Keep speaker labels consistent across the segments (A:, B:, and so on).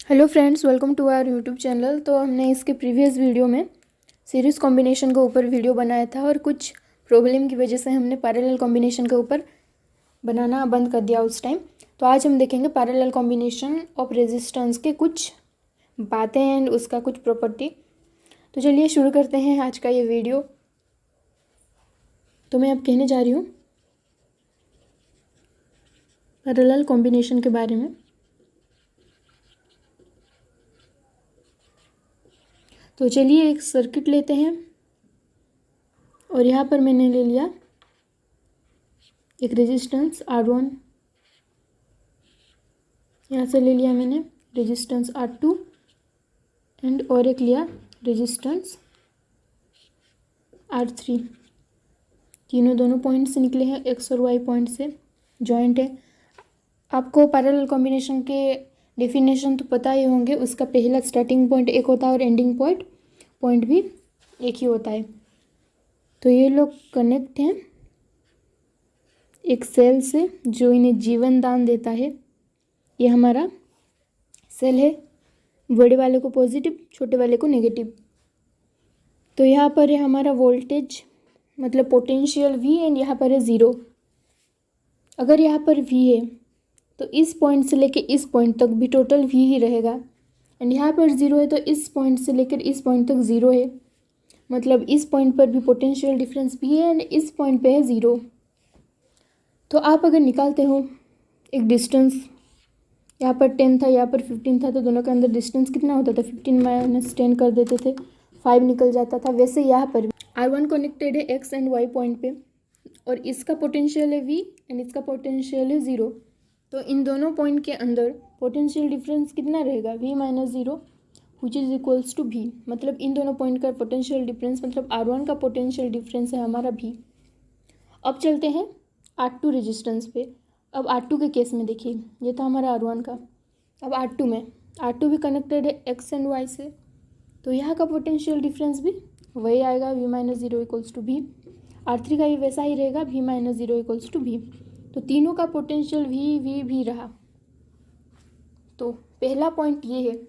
A: Hello friends, welcome to our YouTube channel. तो हमने इसके प्रीवियस वीडियो में सीरीज़ कॉम्बिनेशन के ऊपर वीडियो बनाया था और कुछ प्रॉब्लम की वजह से हमने पैरेलल कॉम्बिनेशन के ऊपर बनाना बंद कर दिया उस टाइम। तो आज हम देखेंगे पैरेलल कॉम्बिनेशन ऑफ रेजिस्टेंस के कुछ बातें एंड उसका कुछ प्रॉपर्टी। तो चलिए शुरू करते हैं आज का ये वीडियो। तो मैं अब कहने जा रही हूँ पैरेलल कॉम्बिनेशन के बारे में। तो चलिए एक सर्किट लेते हैं और यहाँ पर मैंने ले लिया एक रेजिस्टेंस R1, यहाँ से ले लिया मैंने रेजिस्टेंस R2 एंड और एक लिया रेजिस्टेंस R3। तीनों दोनों पॉइंट से निकले हैं, एक्स और वाई पॉइंट से जॉइंट है। आपको पैरेलल कॉम्बिनेशन के डेफिनेशन तो पता ही होंगे। उसका पहला स्टार्टिंग पॉइंट एक होता है और एंडिंग पॉइंट भी एक ही होता है। तो ये लोग कनेक्ट हैं एक सेल से जो इन्हें जीवन दान देता है। ये हमारा सेल है, बड़े वाले को पॉजिटिव, छोटे वाले को नेगेटिव। तो यहाँ पर है हमारा वोल्टेज मतलब पोटेंशियल V एंड यहाँ पर है ज़ीरो। अगर यहाँ पर V है तो इस पॉइंट से लेकर इस पॉइंट तक भी टोटल V ही रहेगा एंड यहाँ पर ज़ीरो है तो इस पॉइंट से लेकर इस पॉइंट तक ज़ीरो है, मतलब इस पॉइंट पर भी पोटेंशियल डिफरेंस भी है एंड इस पॉइंट पे है ज़ीरो। तो आप अगर निकालते हो एक डिस्टेंस, यहाँ पर 10 था, यहाँ पर 15 था, तो दोनों के अंदर डिस्टेंस कितना होता था? 15 - 10 कर देते थे, 5 निकल जाता था। वैसे यहाँ पर R1 कनेक्टेड है एक्स एंड वाई पॉइंट पे और इसका पोटेंशियल है V एंड इसका पोटेंशियल है ज़ीरो। तो इन दोनों पॉइंट के अंदर पोटेंशियल डिफरेंस कितना रहेगा? V - zero which is equals to V। मतलब इन दोनों पॉइंट का पोटेंशियल डिफरेंस मतलब R1 का पोटेंशियल डिफरेंस है हमारा V। अब चलते हैं R2 रेजिस्टेंस पे। अब R2 के केस में देखिए, ये था हमारा R1 का। अब R2 में R2 भी कनेक्टेड है एक्स एंड वाई से, तो यहाँ का पोटेंशियल डिफरेंस भी वही आएगा, V - zero equals to V। R3 का भी वैसा ही रहेगा, V - zero equals to V। तो तीनों का पोटेंशियल V रहा। तो पहला पॉइंट ये है,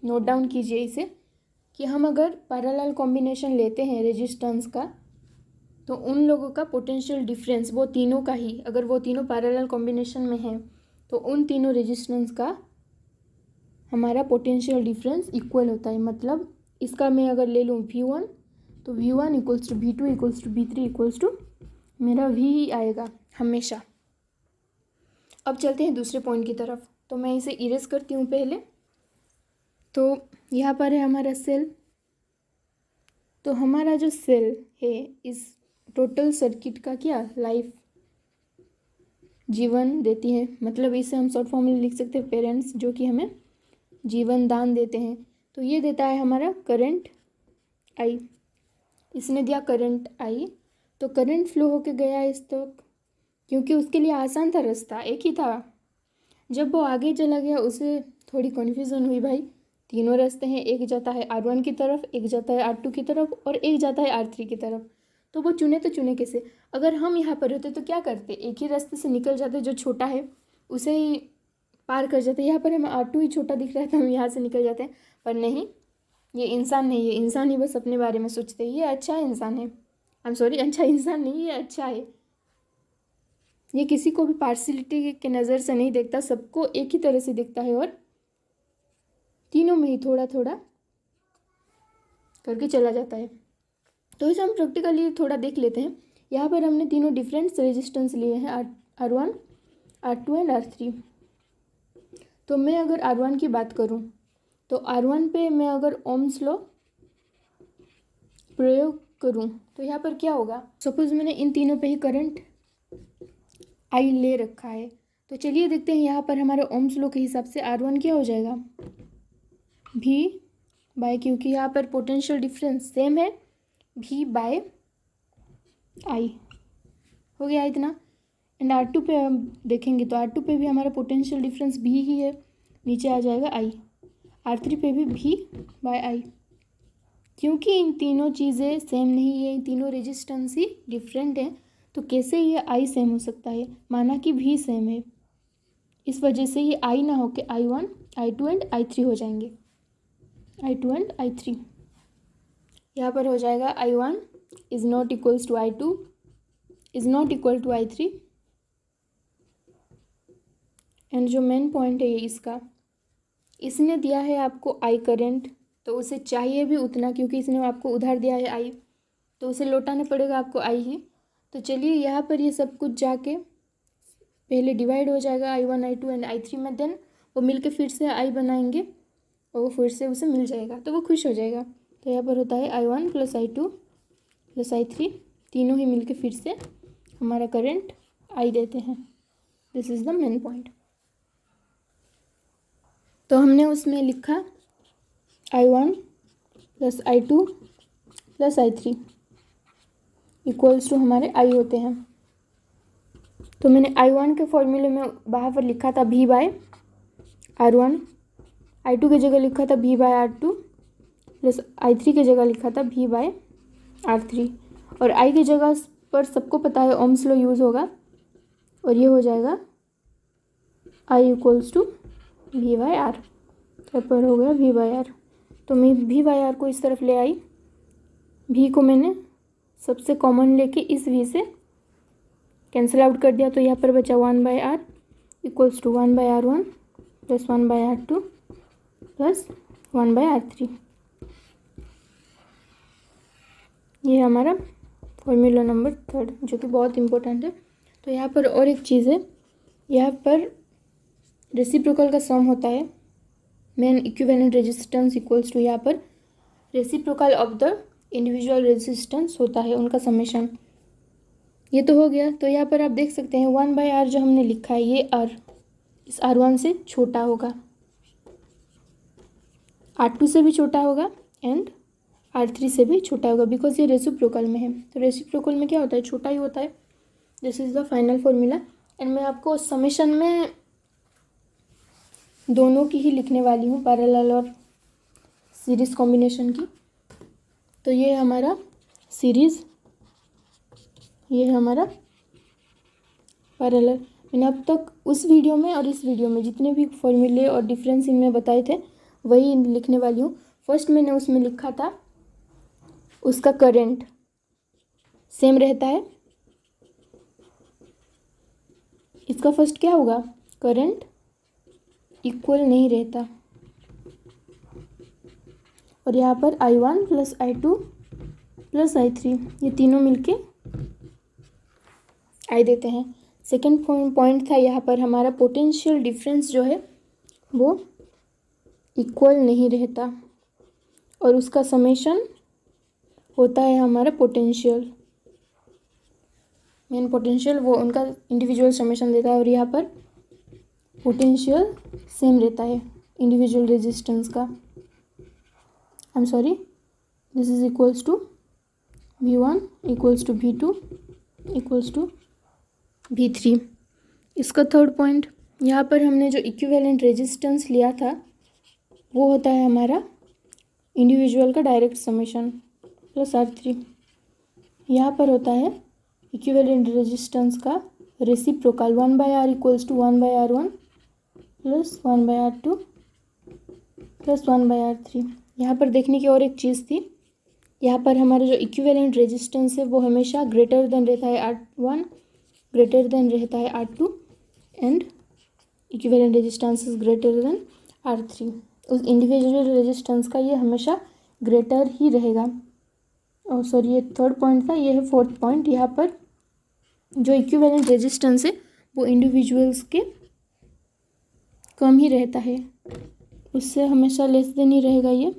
A: नोट डाउन कीजिए इसे, कि हम अगर पैरेलल कॉम्बिनेशन लेते हैं रेजिस्टेंस का तो उन लोगों का पोटेंशियल डिफरेंस, वो तीनों का ही, अगर वो तीनों पैरेलल कॉम्बिनेशन में हैं तो उन तीनों रेजिस्टेंस का हमारा पोटेंशियल डिफरेंस इक्वल होता है। मतलब इसका मैं अगर ले लूँ V1 तो V1 equals to V2 equals to V3 equals to मेरा V ही आएगा हमेशा। अब चलते हैं दूसरे पॉइंट की तरफ। तो मैं इसे इरेज करती हूँ पहले। तो यहाँ पर है हमारा सेल। तो हमारा जो सेल है इस टोटल सर्किट का क्या लाइफ जीवन देती है, मतलब इसे हम शॉर्ट फॉर्म में लिख सकते हैं पेरेंट्स, जो कि हमें जीवन दान देते हैं। तो ये देता है हमारा करंट I। इसने दिया करंट I, तो करंट फ्लो होके गया इस तक, क्योंकि उसके लिए आसान था, रास्ता एक ही था। जब वो आगे चला गया उसे थोड़ी कन्फ्यूज़न हुई, भाई तीनों रास्ते हैं, एक जाता है R1 की तरफ, एक जाता है R2 की तरफ और एक जाता है R3 की तरफ। तो वो चुने तो चुने कैसे? अगर हम यहाँ पर होते तो क्या करते? एक ही रास्ते से निकल जाते, जो छोटा है उसे ही पार कर जाते। यहाँ पर हमें R2 ही छोटा दिख रहा है तो हम यहाँ से निकल जाते हैं, पर नहीं, ये इंसान नहीं है। इंसान ही बस अपने बारे में सोचते हैं, ये अच्छा इंसान है, आई एम सॉरी, अच्छा इंसान नहीं, ये अच्छा है। ये किसी को भी पार्शियलिटी के नज़र से नहीं देखता, सबको एक ही तरह से देखता है और तीनों में ही थोड़ा थोड़ा करके चला जाता है। तो इसे हम प्रैक्टिकली थोड़ा देख लेते हैं। यहाँ पर हमने तीनों डिफरेंट रेजिस्टेंस लिए हैं, R1, R2 एंड R3। तो मैं अगर R1 की बात करूँ तो R1 पे मैं अगर ओम्स लॉ प्रयोग करूँ तो यहाँ पर क्या होगा? सपोज मैंने इन तीनों पे ही करंट I ले रखा है, तो चलिए देखते हैं यहाँ पर हमारे ओम्स लॉ के हिसाब से R1 क्या हो जाएगा? V/, क्योंकि यहाँ पर पोटेंशियल डिफरेंस सेम है, V/I हो गया इतना। एंड R2 पे हम देखेंगे तो R2 पे भी हमारा पोटेंशियल डिफरेंस V ही है, नीचे आ जाएगा I। R3 पे भी V/I। क्योंकि इन तीनों चीज़ें सेम नहीं है, इन तीनों रेजिस्टेंस ही डिफरेंट हैं, तो कैसे ये I सेम हो सकता है? माना कि V सेम है, इस वजह से ये I ना होके I1 I2 एंड I3 हो जाएंगे, I2 एंड I3। यहाँ पर हो जाएगा I1 is not equals to I2 is not equal to I3। And जो मेन पॉइंट है ये इसका, इसने दिया है आपको I करेंट, तो उसे चाहिए भी उतना, क्योंकि इसने आपको उधार दिया है I, तो उसे लौटाना पड़ेगा आपको I ही। तो चलिए यहाँ पर ये सब कुछ जाके पहले डिवाइड हो जाएगा I1 I2 एंड I3 में, देन वो मिलके फिर से I बनाएंगे और वो फिर से उसे मिल जाएगा, तो वो खुश हो जाएगा। तो यहाँ पर होता है I1 plus I2 plus I3, तीनों ही मिलके फिर से हमारा करंट I देते हैं। This is the main point. तो हमने उसमें लिखा I1 plus I2 plus I3 equals to हमारे I होते हैं। तो मैंने I1 के फॉर्मूले में बाहर पर लिखा था V/R1, I2 की जगह लिखा था V/R2 प्लस I3 की जगह लिखा था V/R3, और I की जगह पर सबको पता है ओम्स लॉ यूज़ होगा, और ये हो जाएगा I इक्वल्स टू V/R। यहाँ पर हो गया V/R। तो मैं V/R को इस तरफ ले आई, V को मैंने सबसे कॉमन लेके इस V से कैंसिल आउट कर दिया, तो यहाँ पर बचा 1/R equals to 1/R1 plus 1/R2 plus 1/R3। ये हमारा फॉर्मूला नंबर 3, जो कि बहुत इंपॉर्टेंट है। तो यहाँ पर और एक चीज़ है, यहाँ पर रेसिप्रोकल का सम होता है, main equivalent resistance equals to यहाँ पर reciprocal of the individual resistance होता है, उनका समेशन। ये तो हो गया। तो यहाँ पर आप देख सकते हैं 1/R जो हमने लिखा है, ये R इस R1 से छोटा होगा, R2 से भी छोटा होगा एंड R3 से भी छोटा होगा, बिकॉज ये रेसिप्रोकल में है। तो रेसिप्रोकल में क्या होता है, छोटा ही होता है। This is the final formula. And मैं आपको समेशन में दोनों की ही लिखने वाली हूँ, पैरेलल और सीरीज़ कॉम्बिनेशन की। तो ये हमारा सीरीज़, ये है हमारा पैरेलल। मैंने अब तक उस वीडियो में और इस वीडियो में जितने भी फॉर्मूले और डिफरेंस इनमें बताए थे वही लिखने वाली हूँ। फर्स्ट मैंने उसमें लिखा था उसका करंट सेम रहता है, इसका फर्स्ट क्या होगा, करंट इक्वल नहीं रहता, और यहाँ पर I1 plus I2 plus I3 ये तीनों मिलके I देते हैं। सेकेंड पॉइंट था यहाँ पर हमारा पोटेंशियल डिफरेंस जो है वो इक्वल नहीं रहता, और उसका समेशन होता है हमारा पोटेंशियल, मेन पोटेंशियल, वो उनका इंडिविजुअल समेशन देता है। और यहाँ पर पोटेंशियल सेम रहता है इंडिविजुअल रेजिस्टेंस का। I am sorry, this is equals to V1 equals to V2 equals to V3। इसका थर्ड पॉइंट, यहाँ पर हमने जो इक्विवेलेंट रेजिस्टेंस लिया था वो होता है हमारा इंडिविजुअल का डायरेक्ट समेशन प्लस R3। यहाँ पर होता है इक्विवेलेंट रेजिस्टेंस का reciprocal 1/R equals to 1/R1 plus 1/R2 plus 1/R3। यहाँ पर देखने की और एक चीज़ थी, यहाँ पर हमारा जो इक्विवेलेंट रेजिस्टेंस है वो हमेशा ग्रेटर देन रहता है R1, ग्रेटर देन रहता है R2 and equivalent resistance is greater than R3। उस इंडिविजुअल रेजिस्टेंस का ये हमेशा ग्रेटर ही रहेगा। और सॉरी, ये थर्ड पॉइंट था, ये है फोर्थ पॉइंट। यहाँ पर जो इक्विवेलेंट रेजिस्टेंस है वो इंडिविजुअल्स के कम ही रहता है, उससे हमेशा लेस देन ही रहेगा। ये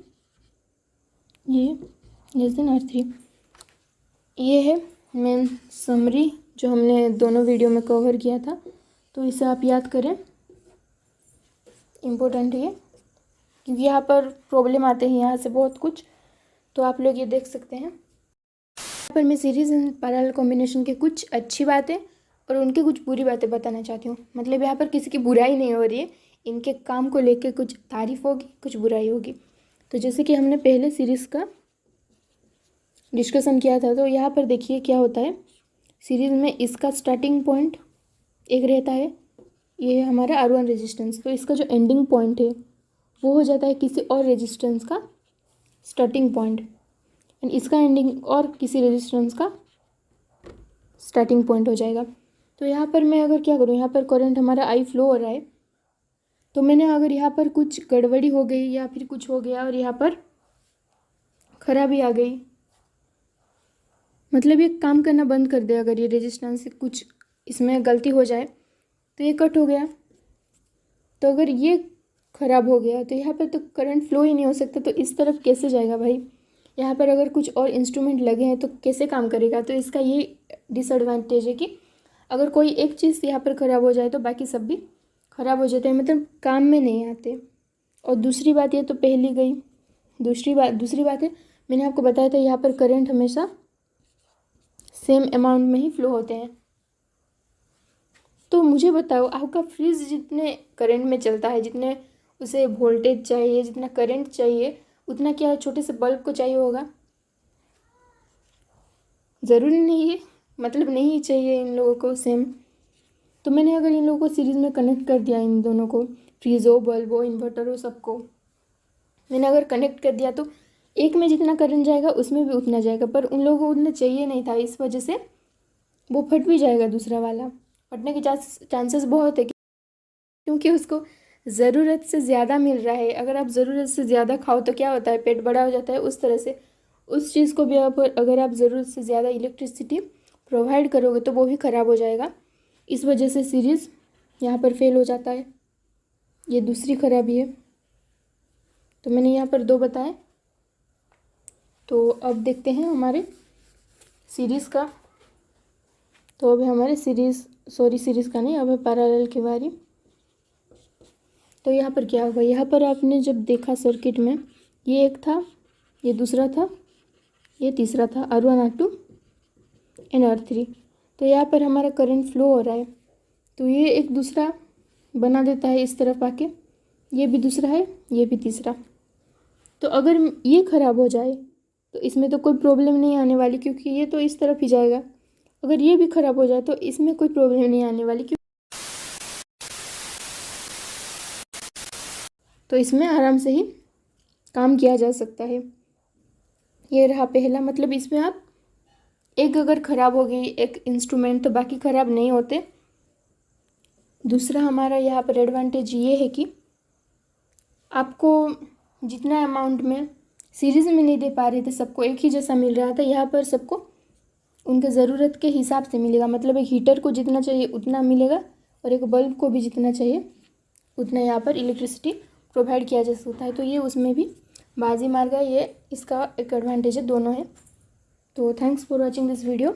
A: लेस देन R3। ये है मेन समरी जो हमने दोनों वीडियो में कवर किया था, तो इसे आप याद करें, इम्पोर्टेंट है ये, क्योंकि यहाँ पर प्रॉब्लम आते हैं यहाँ से बहुत कुछ, तो आप लोग ये देख सकते हैं। यहाँ पर मैं सीरीज एंड पैरेलल कॉम्बिनेशन के कुछ अच्छी बातें और उनकी कुछ बुरी बातें बताना चाहती हूँ। मतलब यहाँ पर किसी की बुराई नहीं हो रही है, इनके काम को लेके कुछ तारीफ होगी, कुछ बुराई होगी। तो जैसे कि हमने पहले सीरीज़ का डिस्कशन किया था, तो यहाँ पर देखिए क्या होता है, सीरीज़ में इसका स्टार्टिंग पॉइंट एक रहता है, ये है हमारा R1 रेजिस्टेंस, तो इसका जो एंडिंग पॉइंट है वो हो जाता है किसी और रेजिस्टेंस का स्टार्टिंग पॉइंट, एंड इसका एंडिंग और किसी रेजिस्टेंस का स्टार्टिंग पॉइंट हो जाएगा। तो यहाँ पर मैं अगर क्या करूँ, यहाँ पर करंट हमारा आई फ्लो हो रहा है, तो मैंने अगर यहाँ पर कुछ गड़बड़ी हो गई या फिर कुछ हो गया और यहाँ पर खराबी आ गई, मतलब ये काम करना बंद कर दे, अगर ये रेजिस्टेंस से कुछ इसमें गलती हो जाए तो ये कट हो गया। तो अगर ये ख़राब हो गया तो यहाँ पर तो करंट फ्लो ही नहीं हो सकता, तो इस तरफ कैसे जाएगा भाई। यहाँ पर अगर कुछ और इंस्ट्रूमेंट लगे हैं तो कैसे काम करेगा। तो इसका ये डिसएडवांटेज है कि अगर कोई एक चीज़ यहाँ पर ख़राब हो जाए तो बाकी सब भी ख़राब हो जाते हैं, मतलब काम में नहीं आते। और दूसरी बात ये तो पहली गई। दूसरी बात है, मैंने आपको बताया था यहाँ पर करंट हमेशा सेम अमाउंट में ही फ्लो होते हैं। तो मुझे बताओ, आपका फ्रिज जितने करंट में चलता है, जितने उसे वोल्टेज चाहिए, जितना करंट चाहिए, उतना क्या छोटे से बल्ब को चाहिए होगा? ज़रूरी नहीं है, मतलब नहीं चाहिए इन लोगों को सेम। तो मैंने अगर इन लोगों को सीरीज़ में कनेक्ट कर दिया, इन दोनों को, फ्रिज हो, बल्ब हो, इन्वर्टर हो, सबको मैंने अगर कनेक्ट कर दिया तो एक में जितना करंट जाएगा उसमें भी उतना जाएगा, पर उन लोगों को उतना चाहिए नहीं था, इस वजह से वो फट भी जाएगा। दूसरा वाला फटने के चांसेस बहुत है, क्योंकि उसको ज़रूरत से ज़्यादा मिल रहा है। अगर आप ज़रूरत से ज़्यादा खाओ तो क्या होता है, पेट बड़ा हो जाता है। उस तरह से उस चीज़ को भी अगर आप ज़रूरत से ज़्यादा इलेक्ट्रिसिटी प्रोवाइड करोगे तो वो भी ख़राब हो जाएगा। इस वजह से सीरीज़ यहाँ पर फेल हो जाता है। ये दूसरी खराबी है। तो मैंने यहाँ पर 2 बताए। तो अब देखते हैं हमारे सीरीज़ का। तो अब हमारे सीरीज़ का नहीं, अब है पैरेलल की बारी। तो यहाँ पर क्या होगा, यहाँ पर आपने जब देखा सर्किट में, ये एक था, ये दूसरा था, ये तीसरा था, R1 R2 एंड R3। तो यहाँ पर हमारा करंट फ्लो हो रहा है, तो ये एक दूसरा बना देता है इस तरफ आके, ये भी दूसरा है, ये भी तीसरा। तो अगर ये ख़राब हो जाए तो इसमें तो कोई प्रॉब्लम नहीं आने वाली, क्योंकि ये तो इस तरफ ही जाएगा। अगर ये भी ख़राब हो जाए तो इसमें कोई प्रॉब्लम नहीं आने वाली, तो इसमें आराम से ही काम किया जा सकता है। ये रहा पहला, मतलब इसमें आप एक अगर ख़राब हो गई एक इंस्ट्रूमेंट तो बाकी ख़राब नहीं होते। दूसरा हमारा यहाँ पर एडवांटेज ये है कि आपको जितना अमाउंट में सीरीज़ में नहीं दे पा रहे थे, सबको एक ही जैसा मिल रहा था, यहाँ पर सबको उनके ज़रूरत के हिसाब से मिलेगा। मतलब एक हीटर को जितना चाहिए उतना मिलेगा और एक बल्ब को भी जितना चाहिए उतना यहाँ पर इलेक्ट्रिसिटी प्रोवाइड किया जा सकता है। तो ये उसमें भी बाजी मार गया, ये इसका एक एडवांटेज है, दोनों है। तो thanks for watching this video.